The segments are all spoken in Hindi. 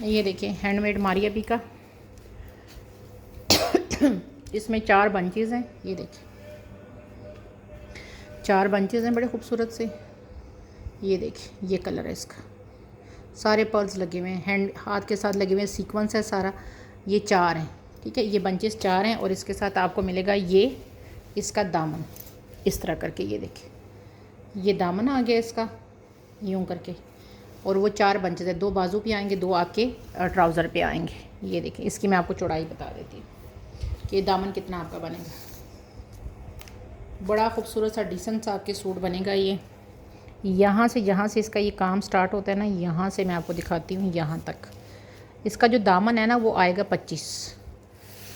ये देखिए हैंडमेड मारिया बी का। इसमें 4 बंचेज़ हैं, ये देखिए 4 बंचेज़ हैं बड़े खूबसूरत से। ये देखिए ये कलर है इसका, सारे पर्ल्स लगे हुए हैं, हैंड हाथ के साथ लगे हुए हैं, सीक्वेंस है सारा। ये 4 हैं, ठीक है, ये बंचेस 4 हैं। और इसके साथ आपको मिलेगा ये इसका दामन, इस तरह करके। ये देखिए ये दामन आ गया इसका यूँ करके। और वो 4 बंचेस है, 2 बाजू पे आएंगे, 2 आपके ट्राउज़र पे आएंगे। ये देखिए इसकी मैं आपको चौड़ाई बता देती हूँ कि ये दामन कितना आपका बनेगा। बड़ा खूबसूरत सा डिसेंट सा आपके सूट बनेगा ये। यहाँ से इसका ये काम स्टार्ट होता है ना, यहाँ से मैं आपको दिखाती हूँ यहाँ तक। इसका जो दामन है ना वो आएगा 25,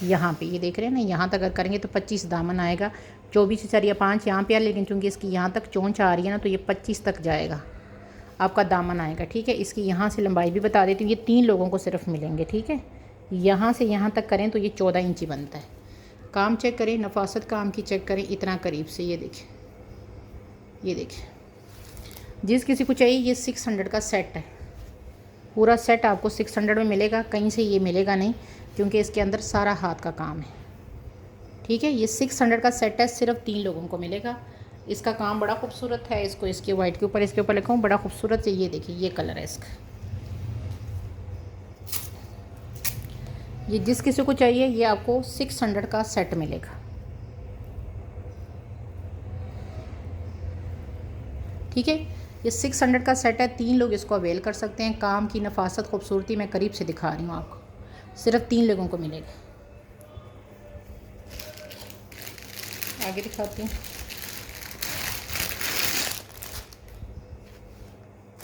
यहाँ पे ये देख रहे हैं ना, यहाँ तक अगर करेंगे तो 25 दामन आएगा। 24 4 या 5 यहाँ पे आ, लेकिन चूँकि इसकी यहाँ तक चोंच आ रही है ना, तो ये 25 तक जाएगा आपका दामन आएगा, ठीक है। इसकी यहाँ से लंबाई भी बता देती हूँ, ये 3 लोगों को सिर्फ मिलेंगे, ठीक है। यहाँ से यहाँ तक करें तो ये 14 इंची बनता है। काम चेक करें, नफासत काम की चेक करें इतना करीब से। ये देखिए, ये देखिए, जिस किसी को चाहिए ये 600 का सेट है। पूरा सेट आपको 600 में मिलेगा, कहीं से ये मिलेगा नहीं, क्योंकि इसके अंदर सारा हाथ का काम है, ठीक है। ये 600 का सेट है, सिर्फ 3 लोगों को मिलेगा। इसका काम बड़ा खूबसूरत है। इसको इसके वाइट के ऊपर, इसके ऊपर लिखा हूँ, बड़ा खूबसूरत है। ये देखिए ये कलर है इसका। ये जिस किसी को चाहिए ये आपको 600 का सेट मिलेगा, ठीक है। ये 600 का सेट है, 3 लोग इसको अवेल कर सकते हैं। काम की नफासत खूबसूरती मैं करीब से दिखा रही हूँ आपको, सिर्फ 3 लोगों को मिलेगा। आगे दिखाती हूँ।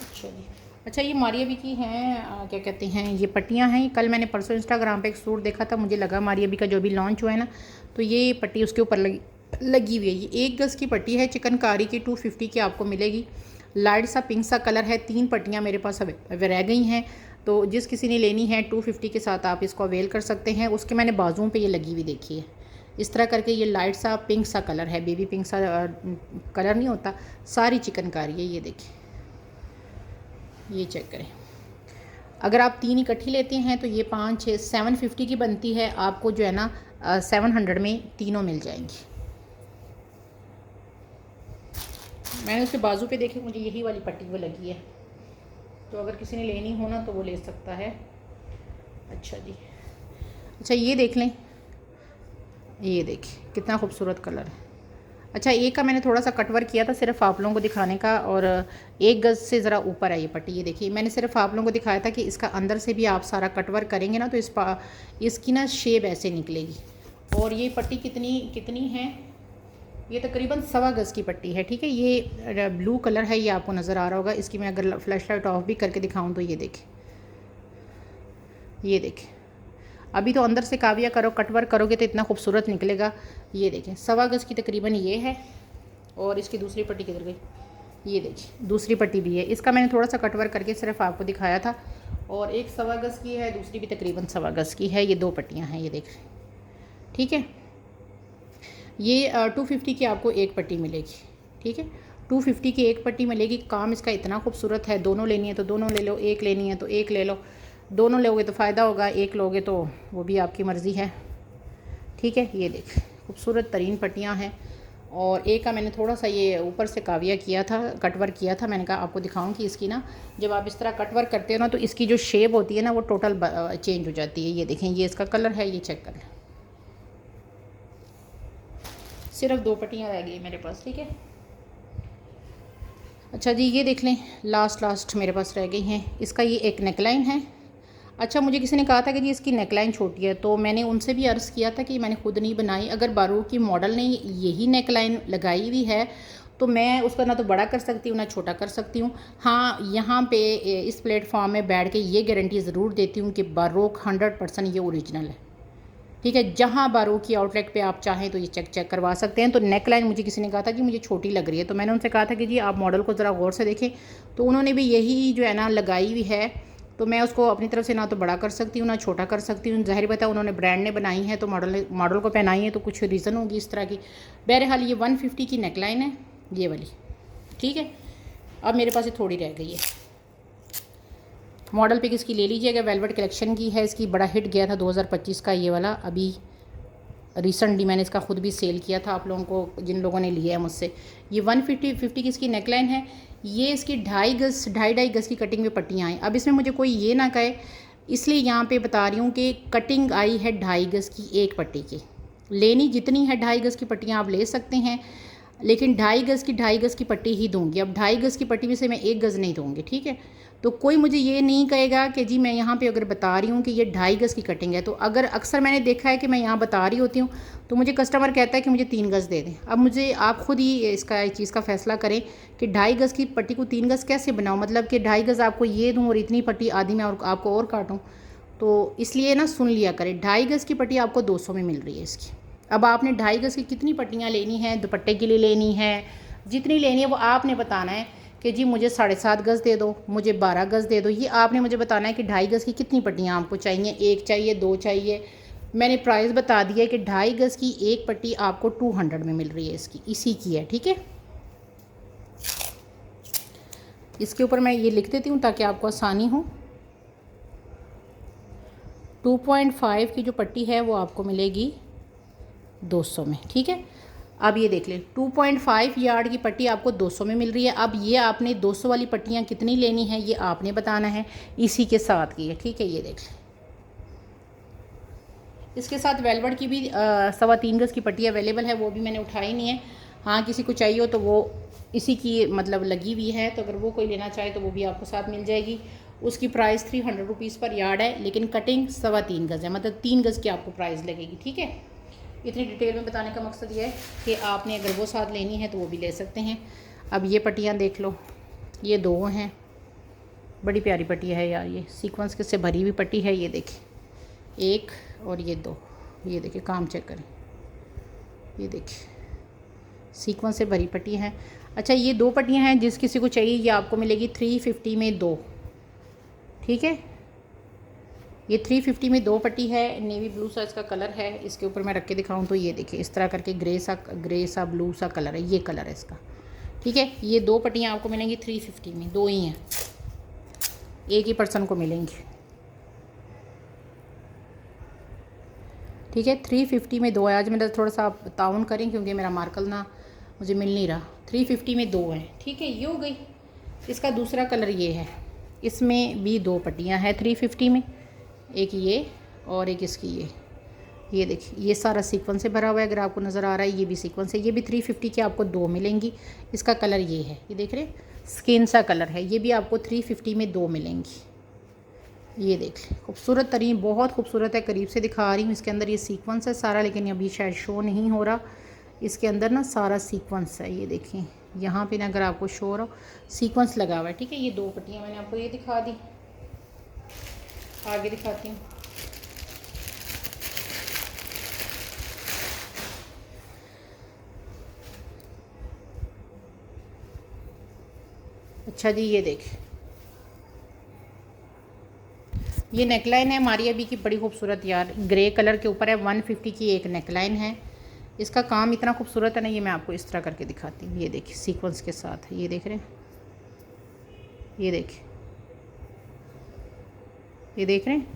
अच्छा जी, अच्छा ये मारिया बी की हैं, क्या कहते हैं, ये पट्टियाँ हैं। कल मैंने परसों इंस्टाग्राम पे एक सूट देखा था, मुझे लगा मारिया बी का जो भी लॉन्च हुआ है ना, तो ये पट्टी उसके ऊपर लगी हुई है। ये 1 गज़ की पट्टी है, चिकनकारी की, 250 की आपको मिलेगी। लाइट सा पिंक सा कलर है। 3 पट्टियाँ मेरे पास रह गई हैं, तो जिस किसी ने लेनी है 250 के साथ आप इसको अवेल कर सकते हैं। उसके मैंने बाजुओं पे ये लगी हुई देखी है, इस तरह करके। ये लाइट सा पिंक सा कलर है, बेबी पिंक सा कलर नहीं होता, सारी चिकनकारी है। ये देखिए, ये चेक करें। अगर आप 3 इकट्ठी लेते हैं तो ये 5 6 750 की बनती है। आपको जो है ना 700 में तीनों मिल जाएंगी। मैंने उसके बाजू पे देखे, मुझे यही वाली पट्टी वो लगी है, तो अगर किसी ने लेनी हो ना तो वो ले सकता है। अच्छा जी, अच्छा ये देख लें, ये देखिए कितना खूबसूरत कलर है। अच्छा एक का मैंने थोड़ा सा कटवर किया था सिर्फ आप लोगों को दिखाने का, और 1 गज़ से ज़रा ऊपर है ये पट्टी। ये देखिए मैंने सिर्फ आप लोगों को दिखाया था कि इसका अंदर से भी आप सारा कटवर करेंगे ना तो इसकी ना शेप ऐसे निकलेगी। और ये पट्टी कितनी है, ये तकरीबन 1.25 गज़ की पट्टी है, ठीक है। ये ब्लू कलर है, ये आपको नज़र आ रहा होगा। इसकी मैं अगर फ्लैश लाइट ऑफ भी करके दिखाऊँ तो ये देखिए, ये देखिए, अभी तो अंदर से काविया करो, कटवर करोगे तो इतना खूबसूरत निकलेगा। ये देखें 1.25 गज़ की तकरीबन ये है। और इसकी दूसरी पट्टी किधर गई, ये देखिए दूसरी पट्टी भी है। इसका मैंने थोड़ा सा कटवर करके सिर्फ आपको दिखाया था। और एक 1.25 गज़ की है, दूसरी भी तकरीबन 1.25 गज़ की है। ये 2 पट्टियाँ हैं, ये देखें, ठीक है। ये 250 की आपको एक पट्टी मिलेगी, ठीक है। 250 की एक पट्टी मिलेगी। काम इसका इतना खूबसूरत है, दोनों लेनी है तो दोनों ले लो, एक लेनी है तो एक ले लो। दोनों लोगे तो फ़ायदा होगा, एक लोगे तो वो भी आपकी मर्ज़ी है, ठीक है। ये देख खूबसूरत तरीन पट्टियाँ हैं। और एक का मैंने थोड़ा सा ये ऊपर से काविया किया था, कटवर किया था। मैंने कहा आपको दिखाऊं कि इसकी ना जब आप इस तरह कटवर करते हो ना तो इसकी जो शेप होती है ना वो टोटल चेंज हो जाती है। ये देखें, ये इसका कलर है, ये चेक करें। सिर्फ 2 पट्टियाँ रह गई मेरे पास, ठीक है। अच्छा जी ये देख लें, लास्ट मेरे पास रह गई हैं। इसका ये एक नेकलाइन है। अच्छा मुझे किसी ने कहा था कि जी इसकी नेकलाइन छोटी है, तो मैंने उनसे भी अर्ज़ किया था कि मैंने खुद नहीं बनाई। अगर बारूक की मॉडल ने यही नेकलाइन लगाई हुई है तो मैं उसका ना तो बड़ा कर सकती हूँ ना छोटा कर सकती हूँ। हाँ यहाँ पे इस प्लेटफॉर्म में बैठ के ये गारंटी ज़रूर देती हूँ कि बारूक 100% ये ओरिजिनल है, ठीक है। जहाँ बारूक की आउटलेट पे आप चाहें तो ये चेक करवा सकते हैं। तो नेक लाइन मुझे किसी ने कहा था कि मुझे छोटी लग रही है, तो मैंने उनसे कहा था कि जी आप मॉडल को ज़रा गौर से देखें। तो उन्होंने भी यही जो है ना लगाई हुई है, तो मैं उसको अपनी तरफ से ना तो बड़ा कर सकती हूँ ना छोटा कर सकती हूँ। ज़ाहिर बात है उन्होंने ब्रांड ने बनाई है तो मॉडल को पहनाई है तो कुछ रीज़न होगी इस तरह की। बहरहाल ये 150 की नेक लाइन है ये वाली, ठीक है। अब मेरे पास ये थोड़ी रह गई है। मॉडल पिक इसकी ले लीजिएगा, वेलवेट कलेक्शन की है। इसकी बड़ा हिट गया था 2025 का ये वाला, अभी रिसेंटली मैंने इसका ख़ुद भी सेल किया था आप लोगों को, जिन लोगों ने लिया है मुझसे। ये 150 की इसकी नेकलाइन है। ये इसकी 2.5 गज़ की कटिंग में पट्टियाँ आई। अब इसमें मुझे कोई ये ना कहे, इसलिए यहाँ पे बता रही हूँ कि कटिंग आई है 2.5 गज़ की एक पट्टी की। लेनी जितनी है 2.5 गज़ की पट्टियाँ आप ले सकते हैं, लेकिन 2.5 गज़ की पट्टी ही दूंगी। अब 2.5 गज़ की पट्टी में से मैं 1 गज़ नहीं दूंगी, ठीक है। तो कोई मुझे ये नहीं कहेगा कि जी मैं यहाँ पे अगर बता रही हूँ कि ये 2.5 गज़ की कटिंग है, तो अगर अक्सर मैंने देखा है कि मैं यहाँ बता रही होती हूँ तो मुझे कस्टमर कहता है कि मुझे 3 गज़ दे दें। अब मुझे आप ख़ुद ही इसका इस चीज़ का फ़ैसला करें कि 2.5 गज़ की पट्टी को 3 गज़ कैसे बनाऊँ, मतलब कि 2.5 गज़ आपको ये दूँ और इतनी पट्टी आधी मैं और आपको और काटूँ। तो इसलिए ना सुन लिया करें, 2.5 गज़ की पट्टी आपको 200 में मिल रही है इसकी। अब आपने 2.5 गज़ की कितनी पट्टियाँ लेनी हैं, दुपट्टे के लिए लेनी है, जितनी लेनी है वो आपने बताना है कि जी मुझे 7.5 गज़ दे दो, मुझे 12 गज़ दे दो। ये आपने मुझे बताना है कि 2.5 गज़ की कितनी पट्टियाँ आपको चाहिए, 1 चाहिए, 2 चाहिए। मैंने प्राइस बता दिया है कि 2.5 गज़ की एक पट्टी आपको 200 में मिल रही है इसकी, इसी की है, ठीक है। इसके ऊपर मैं ये लिख देती हूँ ताकि आपको आसानी हो। 2.5 की जो पट्टी है वो आपको मिलेगी 200 में, ठीक है। अब ये देख लें, 2.5 यार्ड की पट्टी आपको 200 में मिल रही है। अब ये आपने 200 वाली पट्टियाँ कितनी लेनी है ये आपने बताना है, इसी के साथ की है, ठीक है। ये देख लें, इसके साथ वेलवेट की भी 3.25 गज़ की पट्टी अवेलेबल है, वो भी मैंने उठाई नहीं है। हाँ, किसी को चाहिए हो तो वो इसी की मतलब लगी हुई है, तो अगर वो कोई लेना चाहे तो वो भी आपको साथ मिल जाएगी। उसकी प्राइस 300 रुपीज़ पर यार्ड है, लेकिन कटिंग 3.25 गज़ है, मतलब 3 गज़ की आपको प्राइस लगेगी, ठीक है। इतनी डिटेल में बताने का मकसद ये है कि आपने अगर वो साथ लेनी है तो वो भी ले सकते हैं। अब ये पट्टियाँ देख लो, ये 2 हैं, बड़ी प्यारी पट्टी है यार, ये सीक्वेंस के से भरी हुई पट्टी है। ये देखिए 1 और ये 2, ये देखिए काम चेक करें, ये देखिए सीक्वेंस से भरी पट्टी है। अच्छा, ये 2 पट्टियाँ हैं, जिस किसी को चाहिए ये आपको मिलेगी 350 में 2, ठीक है। ये 350 में 2 पट्टी है, नेवी ब्लू सा इसका कलर है। इसके ऊपर मैं रख के दिखाऊं तो ये देखिए इस तरह करके ग्रे सा ब्लू सा कलर है, ये कलर है इसका, ठीक है। ये 2 पट्टियाँ आपको मिलेंगी 350 में, 2 ही हैं, एक ही पर्सन को मिलेंगी, ठीक है। 350 में 2 है। आज मेरा थोड़ा सा आप ताउन करें क्योंकि मेरा मार्कर ना मुझे मिल नहीं रहा। 350 में 2 हैं, ठीक है, ये हो गई। इसका दूसरा कलर ये है, इसमें भी 2 पट्टियाँ हैं 350 में, एक ये और एक इसकी ये देखिए ये सारा सीक्वेंस से भरा हुआ है, अगर आपको नज़र आ रहा है। ये भी सीक्वेंस है, ये भी 350 के आपको 2 मिलेंगी। इसका कलर ये है, ये देख रहे हैं स्किन सा कलर है, ये भी आपको 350 में 2 मिलेंगी। ये देख लें, खूबसूरत तरीन, बहुत खूबसूरत है। करीब से दिखा रही हूँ, इसके अंदर ये सीक्वेंस है सारा, लेकिन अभी शायद शो नहीं हो रहा। इसके अंदर ना सारा सीक्वेंस है, ये देखें यहाँ पे ना, अगर आपको शो हो रहा हो सीक्वेंस लगा हुआ है, ठीक है। ये 2 पट्टियाँ मैंने आपको ये दिखा दी, आगे दिखाती हूँ। अच्छा जी, ये देख, ये नेकलाइन है हमारी अभी की, बड़ी खूबसूरत यार, ग्रे कलर के ऊपर है। 150 की एक नेकलाइन है। इसका काम इतना खूबसूरत है ना, ये मैं आपको इस तरह करके दिखाती हूँ। ये देखिए सीक्वेंस के साथ, ये देख रहे हैं, ये देखिए, ये देख रहे हैं,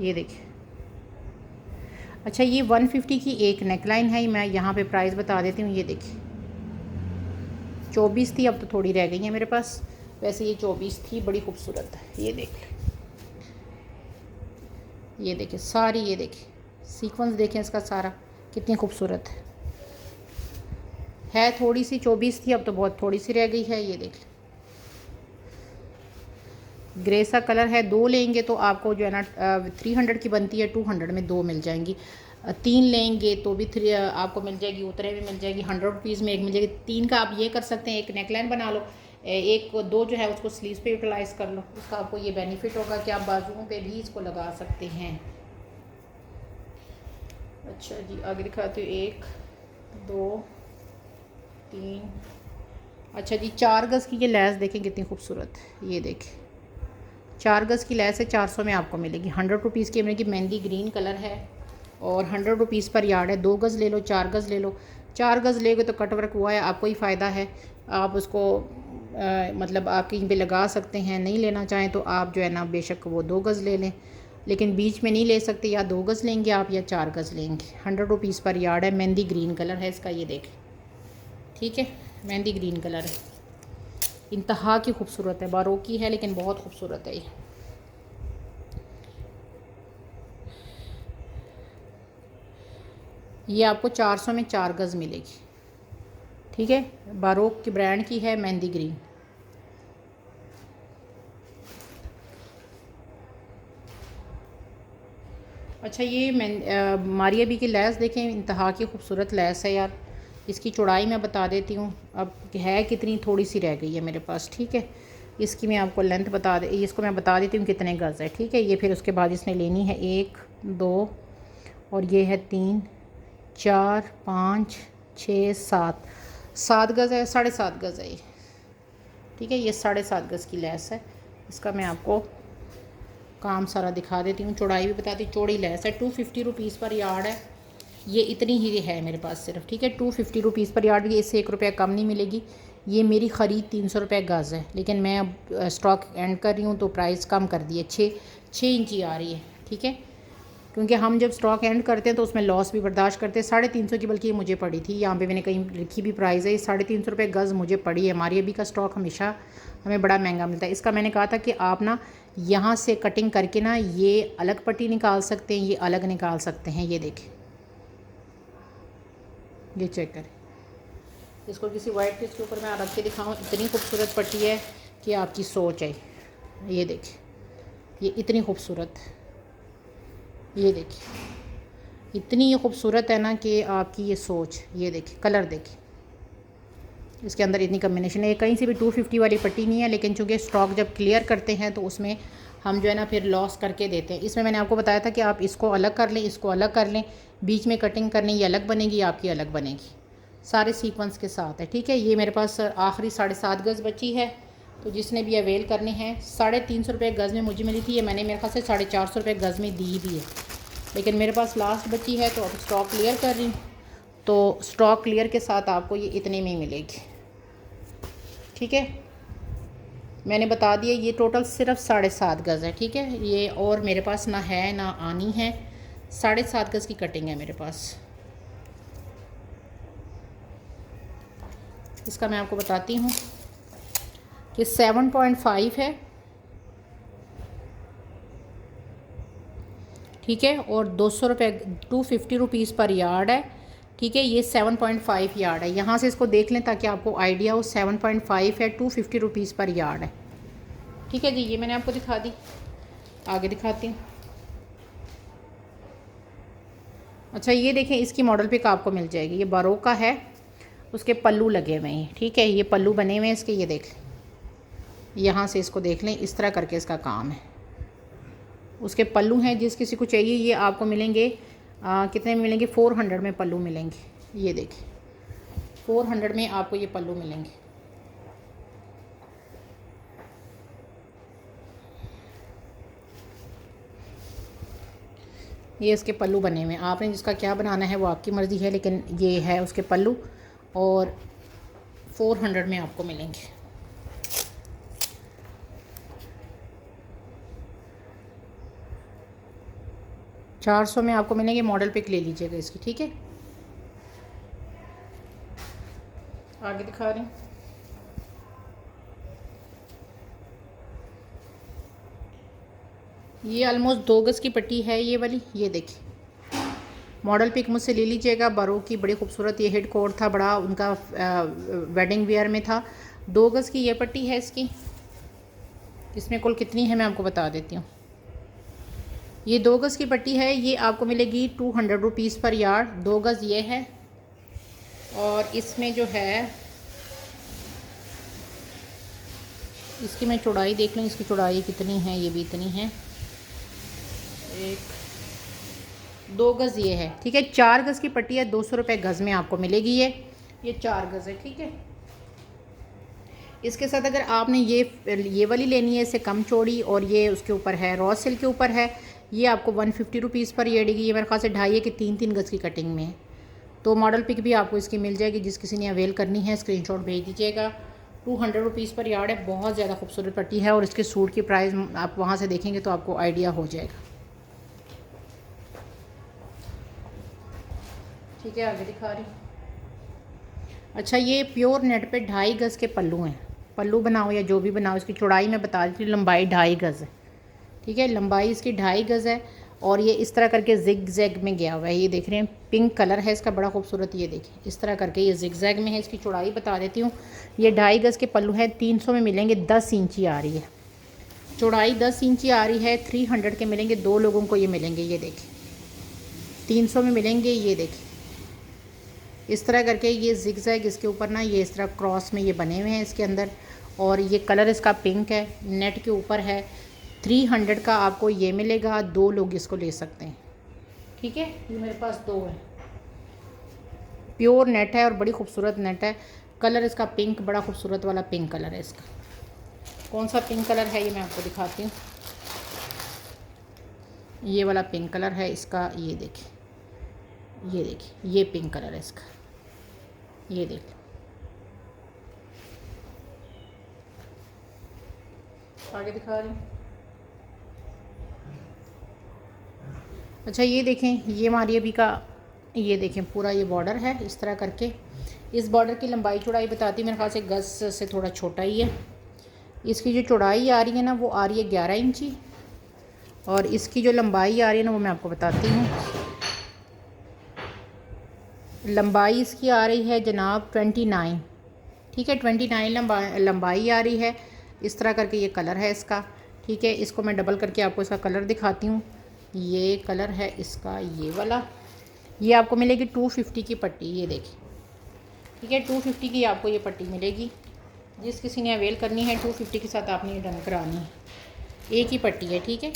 ये देखिए। अच्छा, ये 150 की एक नेकलाइन है, मैं यहाँ पे प्राइस बता देती हूँ। ये देखिए 24 थी, अब तो थोड़ी रह गई है मेरे पास, वैसे ये 24 थी, बड़ी खूबसूरत है। ये देख लें, ये देखिए सारी, ये देखिए सीक्वेंस देखें इसका सारा कितनी खूबसूरत है। थोड़ी सी 24 थी, अब तो बहुत थोड़ी सी रह गई है। ये देख लें, ग्रे सा कलर है। 2 लेंगे तो आपको जो है ना 300 की बनती है, 200 में 2 मिल जाएंगी। 3 लेंगे तो भी आपको मिल जाएगी, उतरे में मिल जाएगी, 100 रुपीज़ में एक मिल जाएगी। 3 का आप ये कर सकते हैं, एक नेकलाइन बना लो, एक 2 जो है उसको स्लीव्स पे यूटिलाइज़ कर लो। उसका आपको ये बेनिफिट होगा कि आप बाजुओं पे भी इसको लगा सकते हैं। अच्छा जी, आगे दिखाती हूँ, 1 2 3। अच्छा जी, 4 गज़ की ये लैस देखें कितनी खूबसूरत है। ये देखें 4 गज़ की लैस है, 400 में आपको मिलेगी। 100 रुपीज़ की मिलेगी, मेहंदी ग्रीन कलर है और 100 रुपीज़ पर यार्ड है। 2 गज़ ले लो, 4 गज़ ले लो। 4 गज़ लेगे तो कट वर्क हुआ है, आपको ही फ़ायदा है। आप उसको मतलब आप कहीं पे लगा सकते हैं। नहीं लेना चाहें तो आप जो है ना बेशक वो 2 गज़ ले लें, लेकिन बीच में नहीं ले सकते। या 2 गज़ लेंगे आप या 4 गज़ लेंगे। 100 रुपीज़ पर यार्ड है। मेहंदी ग्रीन कलर है इसका, ये देखें, ठीक है, मेहंदी ग्रीन कलर है। इंतहा की खूबसूरत है, बारोकी है लेकिन बहुत खूबसूरत है ये आपको 400 में 4 गज़ मिलेगी, ठीक है। बारोक की ब्रांड की है, मेहंदी ग्रीन। अच्छा, ये मारिया बी की लैस देखें, इंतहा की खूबसूरत लैस है यार। इसकी चौड़ाई मैं बता देती हूँ, अब है कितनी, थोड़ी सी रह गई है मेरे पास, ठीक है। इसकी मैं आपको लेंथ इसको मैं बता देती हूँ कितने गज़ है, ठीक है। ये फिर उसके बाद इसने लेनी है 1 2 और ये है 3 4 5 6 7 गज़ है, 7.5 गज़ है ये, ठीक है। ये 7.5 गज़ की लैस है। इसका मैं आपको काम सारा दिखा देती हूँ, चौड़ाई भी बताती हूँ। चौड़ी लैस है, 250 रुपीज़ पर यार्ड है। ये इतनी ही है मेरे पास सिर्फ, ठीक है। 250 रुपीज़ पर यार्ड, ये इससे 1 रुपया कम नहीं मिलेगी। ये मेरी ख़रीद 300 रुपये गज़ है, लेकिन मैं अब स्टॉक एंड कर रही हूँ तो प्राइस कम कर दी है, 6 इंची आ रही है, ठीक है। क्योंकि हम जब स्टॉक एंड करते हैं तो उसमें लॉस भी बर्दाश्त करते हैं। 350 की बल्कि ये मुझे पड़ी थी, यहाँ पे मैंने कहीं लिखी भी प्राइस है, ये 350 रुपये गज़ मुझे पड़ी है। हमारी अभी का स्टॉक हमेशा हमें बड़ा महंगा मिलता है। इसका मैंने कहा था कि आप ना यहाँ से कटिंग करके ना ये अलग पट्टी निकाल सकते हैं, ये अलग निकाल सकते हैं। ये देखें, ये चेक करें, इसको किसी वाइट पीस के ऊपर मैं रख के दिखाऊँ, इतनी खूबसूरत पट्टी है कि आपकी सोच है। ये देखें, ये इतनी खूबसूरत, ये देखिए, इतनी ये खूबसूरत है ना कि आपकी ये सोच। ये देखिए, कलर देखिए, इसके अंदर इतनी कम्बिनेशन है। कहीं से भी 250 वाली पट्टी नहीं है, लेकिन चूँकि स्टॉक जब क्लियर करते हैं तो उसमें हम जो है ना फिर लॉस करके देते हैं। इसमें मैंने आपको बताया था कि आप इसको अलग कर लें, इसको अलग कर लें, बीच में कटिंग करनी, ये अलग बनेगी, आपकी अलग बनेगी, सारे सीक्वेंस के साथ है, ठीक है। ये मेरे पास आखिरी 7.5 गज़ बची है, तो जिसने भी अवेल करने हैं 350 रुपये गज़ में मुझे मिली थी। ये मैंने मेरे ख्याल से 450 रुपये गज़ में दी भी है, लेकिन मेरे पास लास्ट बची है तो अब स्टॉक क्लियर कर रही हूँ। तो स्टॉक क्लियर के साथ आपको ये इतने में मिलेगी, ठीक है। मैंने बता दिया, ये टोटल सिर्फ 7.5 गज़ है, ठीक है। ये और मेरे पास ना है ना आनी है, 7.5 गज़ की कटिंग है मेरे पास। इसका मैं आपको बताती हूँ कि 7.5 है, ठीक है, और 200 रुपये 250 रुपीज़ पर यार्ड है, ठीक है। ये 7.5 यार्ड है, यहाँ से इसको देख लें ताकि आपको आइडिया हो। 7.5 है, 250 रुपीज़ पर यार्ड है, ठीक है जी। ये मैंने आपको दिखा दी, आगे दिखाती हूँ। अच्छा, ये देखें, इसकी मॉडल पिक आपको मिल जाएगी। ये बारोक का है, उसके पल्लू लगे हुए हैं, ठीक है। ये पल्लू बने हुए हैं इसके, ये देख लें, यहाँ से इसको देख लें, इस तरह करके इसका काम है। उसके पल्लू हैं, जिस किसी को चाहिए ये आपको मिलेंगे कितने में मिलेंगे, 400 में पल्लू मिलेंगे। ये देखिए, 400 में आपको ये पल्लू मिलेंगे। ये इसके पल्लू बने हुए हैं, आपने जिसका क्या बनाना है वो आपकी मर्ज़ी है, लेकिन ये है उसके पल्लू और 400 में आपको मिलेंगे। $400 में आपको मिलेंगे। मॉडल पिक ले लीजिएगा इसकी, ठीक है। आगे दिखा रही हूँ। ये ऑलमोस्ट 2 गज़ की पट्टी है ये वाली, ये देखिए। मॉडल पिक मुझसे ले लीजिएगा। बारोक की बड़ी खूबसूरत ये हेड कोट था, बड़ा उनका वेडिंग वेयर में था। 2 गज़ की ये पट्टी है इसकी। इसमें कुल कितनी है मैं आपको बता देती हूँ। ये 2 गज़ की पट्टी है, ये आपको मिलेगी 200 रुपीज़ पर यार्ड। 2 गज़ ये है, और इसमें जो है इसकी मैं चौड़ाई देख लूँ, इसकी चौड़ाई कितनी है। ये भी इतनी है, 2 गज़ ये है, ठीक है। 4 गज़ की पट्टी है, 200 रुपये गज़ में आपको मिलेगी। ये 4 गज़ है, ठीक है। इसके साथ अगर आपने ये वाली लेनी है, इससे कम चौड़ी, और ये उसके ऊपर है रॉ सिल्क के ऊपर है, ये आपको 150 रुपीज़ पर ये अड़ेगी। ये मेरे ख्याल से 2.5 कि 3 गज़ की कटिंग में है, तो मॉडल पिक भी आपको इसकी मिल जाएगी, जिस किसी ने अवेल करनी है स्क्रीनशॉट भेज दीजिएगा। 200 रुपीज़ पर यार्ड है, बहुत ज़्यादा खूबसूरत पट्टी है और इसके सूट की प्राइस आप वहाँ से देखेंगे तो आपको आइडिया हो जाएगा। ठीक है, आगे दिखा रही। अच्छा, ये प्योर नेट पे 2.5 गज़ के पल्लू हैं। पल्लू बनाओ या जो भी बनाओ, इसकी चौड़ाई मैं बता देती हूँ, लंबाई 2.5 गज़ है। ठीक है, लंबाई इसकी 2.5 गज़ है और ये इस तरह करके जिग जैग में गया हुआ है। ये देख रहे हैं, पिंक कलर है इसका, बड़ा खूबसूरत। ये देखिए इस तरह करके ये जिग जैग में है। इसकी चौड़ाई बता देती हूँ, ये 2.5 गज़ के पल्लू हैं। 300 में मिलेंगे, 10 इंची आ रही है चौड़ाई, 10 इंची आ रही है। 300 के मिलेंगे, 2 लोगों को ये मिलेंगे। ये देखिए 300 में मिलेंगे। ये देखिए इस तरह करके ये जिग जैग इसके ऊपर ना, ये इस तरह क्रॉस में ये बने हुए हैं इसके अंदर। और ये कलर इसका पिंक है, नेट के ऊपर है। 300 का आपको ये मिलेगा, 2 लोग इसको ले सकते हैं। ठीक है, ये मेरे पास 2 है। प्योर नेट है और बड़ी खूबसूरत नेट है। कलर इसका पिंक, बड़ा खूबसूरत वाला पिंक कलर है इसका। कौन सा पिंक कलर है ये मैं आपको दिखाती हूँ। ये वाला पिंक कलर है इसका। ये देखिए, ये देखिए, ये पिंक कलर है इसका। ये देख लो, आगे दिखा रही हूँ। अच्छा, ये देखें, ये हमारी अभी का, ये देखें पूरा ये बॉर्डर है इस तरह करके। इस बॉर्डर की लंबाई चौड़ाई बताती मेरे ख्याल से गज़ से थोड़ा छोटा ही है। इसकी जो चौड़ाई आ रही है ना, वो आ रही है 11 इंची और इसकी जो लंबाई आ रही है ना, वो मैं आपको बताती हूँ। लंबाई इसकी आ रही है जनाब 29। ठीक है, 29 लंबाई आ रही है। इस तरह करके ये कलर है इसका। ठीक है, इसको मैं डबल करके आपको इसका कलर दिखाती हूँ। ये कलर है इसका, ये वाला। ये आपको मिलेगी 250 की पट्टी। ये देखिए, ठीक है, 250 की आपको ये पट्टी मिलेगी। जिस किसी ने अवेल करनी है 250 के साथ आपने ये डन करानी है। एक ही पट्टी है, ठीक है,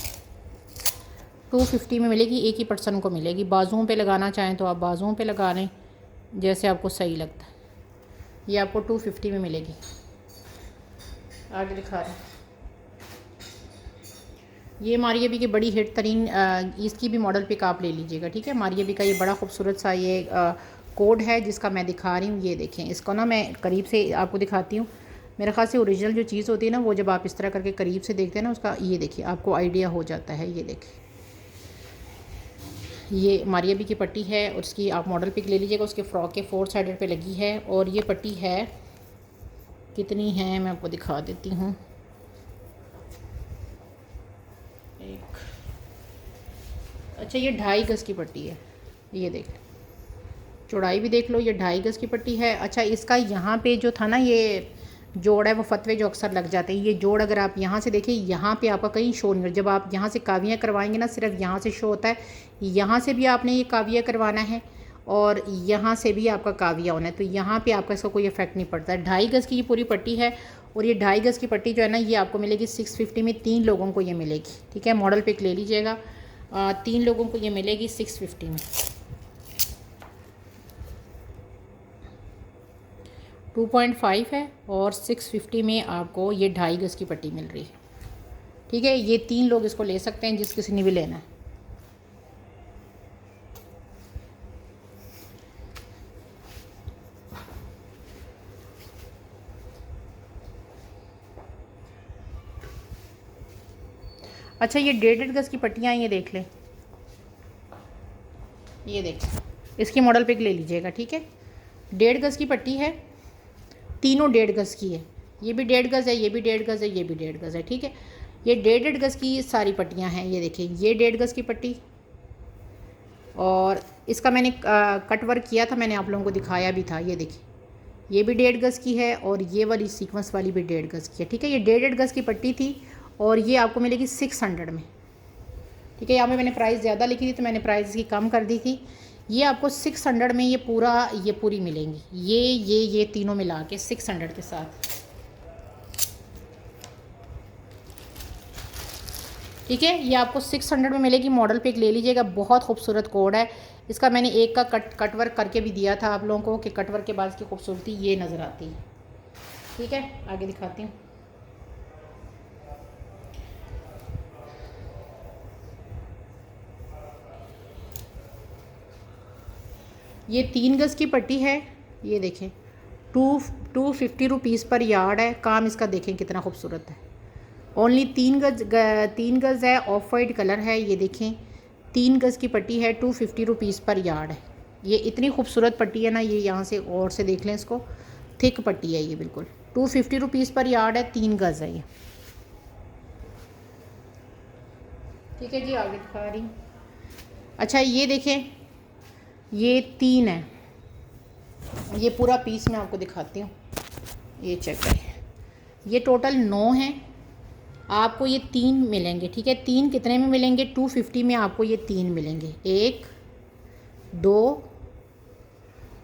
250 में मिलेगी, एक ही पर्सन को मिलेगी। बाजुओं पे लगाना चाहें तो आप बाजुओं पे लगा लें, जैसे आपको सही लगता है। ये आपको 250 में मिलेगी। आगे दिखा रहे हैं, ये मारिया बी की बड़ी हिट तरीन, इसकी भी मॉडल पिक आप ले लीजिएगा। ठीक है, मारिया बी का ये बड़ा खूबसूरत सा ये कोड है जिसका मैं दिखा रही हूँ। ये देखें, इसको ना मैं करीब से आपको दिखाती हूँ। मेरे ख्याल से ओरिजिनल जो चीज़ होती है ना, वो जब आप इस तरह करके करीब से देखते हैं ना उसका, ये देखिए आपको आइडिया हो जाता है। ये देखिए, ये मारिया बी की पट्टी है और उसकी आप मॉडल पिक ले लीजिएगा। उसके फ्रॉक के 4 साइड पे लगी है और ये पट्टी है, कितनी है मैं आपको दिखा देती हूँ। एक, अच्छा, ये 2.5 गज़ की पट्टी है। ये देख लो, चौड़ाई भी देख लो, ये 2.5 गज़ की पट्टी है। अच्छा, इसका यहाँ पे जो था ना ये जोड़ है, वो फतवे जो अक्सर लग जाते हैं, ये जोड़ अगर आप यहाँ से देखिए, यहाँ पे आपका कहीं शो नहीं हो। जब आप यहाँ से कावियाँ करवाएंगे ना, सिर्फ यहाँ से शो होता है। यहाँ से भी आपने ये काविया करवाना है और यहाँ से भी आपका काविया होना है, तो यहाँ पे आपका इसका कोई इफेक्ट नहीं पड़ता है। 2.5 गज़ की ये पूरी पट्टी है और ये 2.5 गज़ की पट्टी जो है ना, ये आपको मिलेगी 650 में। 3 लोगों को ये मिलेगी। ठीक है, मॉडल पिक ले लीजिएगा। 3 लोगों को ये मिलेगी 650 में। 2.5 है और 650 में आपको ये 2.5 गज़ की पट्टी मिल रही है। ठीक है, ये 3 लोग इसको ले सकते हैं, जिस किसी ने भी लेना है। अच्छा, ये 1.5 गज़ की पट्टियाँ, ये देख लें, ये देख, इसकी मॉडल पिक ले लीजिएगा। ठीक है, 1.5 गज़ की पट्टी है, तीनों 1.5 गज़ की है। ये भी 1.5 गज़ है, ये भी 1.5 गज़ है, ये भी 1.5 गज़ है। ठीक है, ये 1.5 गज़ की सारी पट्टियाँ हैं। ये देखिए, ये 1.5 गज़ की पट्टी और इसका मैंने कट वर्क किया था, मैंने आप लोगों को दिखाया भी था। ये देखिए, ये भी 1.5 गज़ की है और ये वाली सीक्वेंस वाली भी 1.5 गज़ की है। ठीक है, ये 1.5 गज़ की पट्टी थी और ये आपको मिलेगी 600 में। ठीक है, यहाँ पे मैंने प्राइस ज़्यादा लिखी थी तो मैंने प्राइस इसकी कम कर दी थी। ये आपको 600 में ये पूरी मिलेंगी। ये तीनों मिला के 600 के साथ। ठीक है, ये आपको 600 में मिलेगी। मॉडल पिक ले लीजिएगा, बहुत खूबसूरत कोड है इसका। मैंने एक का कट वर्क करके भी दिया था आप लोगों को कि कट वर्क के बाद इसकी खूबसूरती ये नज़र आती है। ठीक है, आगे दिखाती हूँ। ये 3 गज़ की पट्टी है, ये देखें 250 रुपीज़ पर यार्ड है। काम इसका देखें कितना खूबसूरत है। ओनली 3 गज़ है, ऑफ वाइट कलर है। ये देखें 3 गज़ की पट्टी है, 250 रुपीज़ पर यार्ड है। ये इतनी खूबसूरत पट्टी है ना, ये यहाँ से और से देख लें इसको, थिक पट्टी है ये बिल्कुल। 250 रुपीज़ पर यार्ड है, 3 गज़ है ये। ठीक है जी, आगे दिखा रही हूँ। अच्छा ये देखें, ये 3 है, ये पूरा पीस मैं आपको दिखाती हूँ। ये चेक करें, ये टोटल 9 हैं। आपको ये 3 मिलेंगे। ठीक है, 3 कितने में मिलेंगे? 250 में आपको ये 3 मिलेंगे। 1 2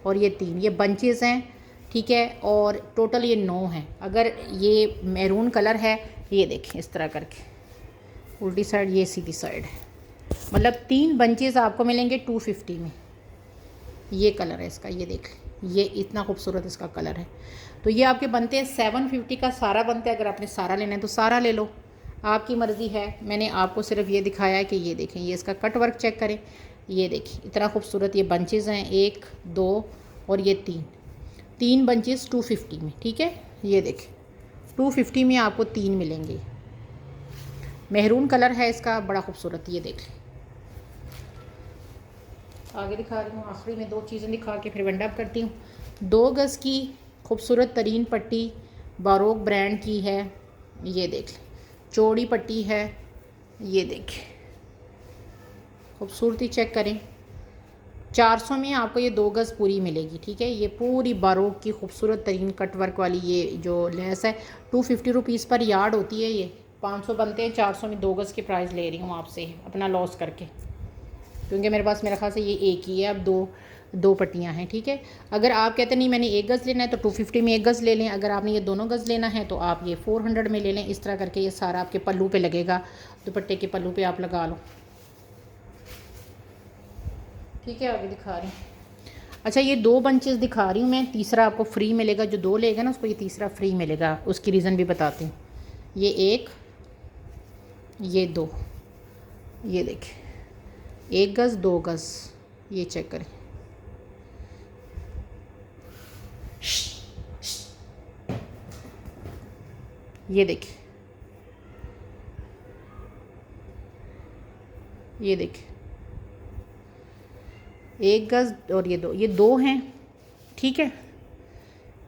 और ये 3, ये बंचेस हैं। ठीक है, और टोटल ये 9 हैं। अगर ये मैरून कलर है, ये देखें इस तरह करके, उल्टी साइड, ये सीधी साइड है, मतलब 3 बंचेस आपको मिलेंगे 250 में। ये कलर है इसका, ये देख लें, ये इतना खूबसूरत इसका कलर है। तो ये आपके बनते हैं 750 का सारा बनता है। अगर आपने सारा लेना है तो सारा ले लो, आपकी मर्ज़ी है। मैंने आपको सिर्फ ये दिखाया है कि ये देखें, ये इसका कट वर्क चेक करें। ये देखिए इतना खूबसूरत ये बंचेस हैं, 1 2 और ये 3 बंचेस 250 में। ठीक है, ये देखें 250 में आपको 3 मिलेंगे। मेहरून कलर है इसका, बड़ा खूबसूरत, ये देख लें। आगे दिखा रही हूँ, आखिरी में 2 चीज़ें दिखा के फिर वाइंड अप करती हूँ। 2 गज़ की खूबसूरत तरीन पट्टी बारोक ब्रांड की है, ये देख लें। चौड़ी पट्टी है, ये देखें, खूबसूरती चेक करें। 400 में आपको ये 2 गज़ पूरी मिलेगी। ठीक है, ये पूरी बारोक की खूबसूरत तरीन कट वर्क वाली ये जो लेस है, 250 रुपीज़ पर यार्ड होती है। ये 500 बनते हैं, 400 में 2 गज़ की प्राइस ले रही हूँ आपसे, अपना लॉस करके, क्योंकि मेरे पास मेरे ख्याल से ये एक ही है। अब दो पट्टियाँ हैं। ठीक है, अगर आप कहते नहीं मैंने 1 गज़ लेना है तो 250 में 1 गज़ ले लें। अगर आपने ये दोनों गज़ लेना है तो आप ये 400 में ले लें। इस तरह करके ये सारा आपके पल्लू पे लगेगा, दुपट्टे के पल्लू पे आप लगा लो। ठीक है, आगे दिखा रही हूँ। अच्छा, ये 2 बंचेस दिखा रही हूँ मैं, तीसरा आपको फ्री मिलेगा। जो 2 लेगा ना उसको ये तीसरा फ्री मिलेगा। उसकी रीज़न भी बताती हूँ। ये 1, ये 2, ये देखें 1 गज़ 2 गज़, ये चेक करें। ये देखिए, ये देखिए 1 गज़ और ये 2 हैं। ठीक है,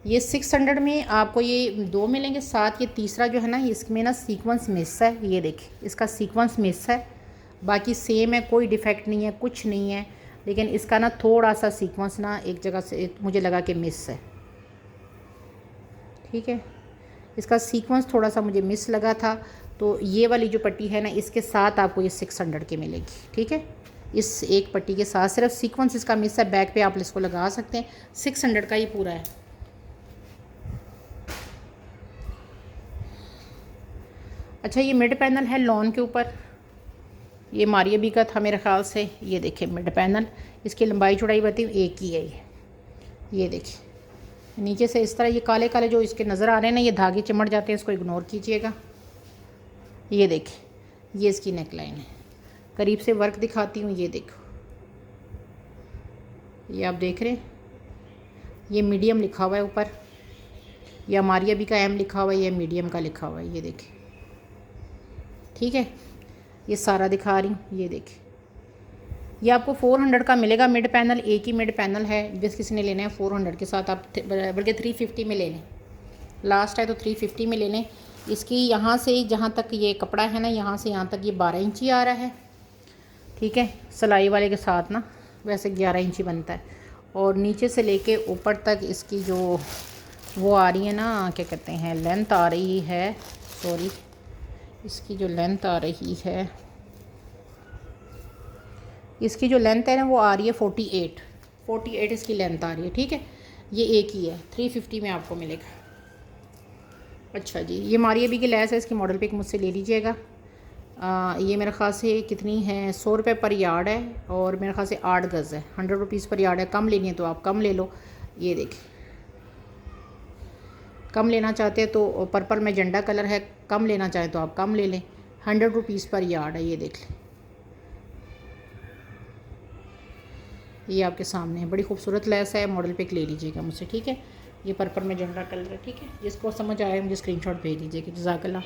ये 600 में आपको ये 2 मिलेंगे। साथ ये तीसरा जो है ना, इसमें ना सीक्वेंस मिस है। ये देखिए इसका सीक्वेंस मिस है, बाकी सेम है, कोई डिफेक्ट नहीं है, कुछ नहीं है, लेकिन इसका ना थोड़ा सा सीक्वेंस ना एक जगह से मुझे लगा कि मिस है। ठीक है, इसका सीक्वेंस थोड़ा सा मुझे मिस लगा था। तो ये वाली जो पट्टी है ना, इसके साथ आपको ये 600 की मिलेगी। ठीक है, इस एक पट्टी के साथ सिर्फ सीक्वेंस इसका मिस है। बैक पे आप इसको लगा सकते हैं, 600 का ही पूरा है। अच्छा, ये मिड पैनल है लॉन के ऊपर, ये मारिया बी का था मेरे ख्याल से। ये देखिए मिड पैनल, इसकी लंबाई चौड़ाई बताई हूँ, एक ही है ये देखिए। नीचे से इस तरह ये काले काले जो इसके नज़र आ रहे हैं ना, ये धागे चिमट जाते हैं, इसको इग्नोर कीजिएगा। ये देखिए, ये इसकी नेक लाइन है। करीब से वर्क दिखाती हूँ, ये देखो, ये आप देख रहे हैं, ये मीडियम लिखा हुआ है ऊपर, या मारिया बी का एम लिखा हुआ है, या मीडियम का लिखा हुआ है, ये देखिए। ठीक है, ये सारा दिखा रही हूँ, ये देखिए। ये आपको 400 का मिलेगा मिड पैनल, एक ही मिड पैनल है। जिस किसी ने लेना है 400 के साथ आप बल्कि 350 में ले लें, लास्ट है तो 350 में ले लें। इसकी यहाँ से जहाँ तक ये कपड़ा है ना, यहाँ से यहाँ तक ये 12 इंची आ रहा है। ठीक है, सिलाई वाले के साथ ना वैसे 11 इंची बनता है। और नीचे से लेके ऊपर तक इसकी जो वो आ रही है ना, क्या कहते हैं, लेंथ आ रही है, सॉरी, इसकी जो लेंथ आ रही है, इसकी जो लेंथ है ना वो आ रही है 48 इसकी लेंथ आ रही है। ठीक है, ये एक ही है, 350 में आपको मिलेगा। अच्छा जी, ये मारिया बी की लेस है, इसकी मॉडल पिक मुझसे ले लीजिएगा। ये मेरे ख्याल से कितनी है, 100 रुपये पर यार्ड है, और मेरे ख्याल से 8 गज़ है, 100 रुपीज़ पर यार्ड है। कम लेनी है तो आप कम ले लो। ये देखिए, कम लेना चाहते हैं तो पर्पल मैजेंडा कलर है, कम लेना चाहें तो आप कम ले लें। 100 रुपीज़ पर यार्ड है, ये देख लें। ये आपके सामने है, बड़ी खूबसूरत लेस है, मॉडल पिक ले लीजिएगा मुझसे, ठीक है। ये पर्पल में जंडा कलर है, ठीक है। जिसको समझ आए मुझे स्क्रीनशॉट भेज दीजिएगा। जज़ाकल्लाह।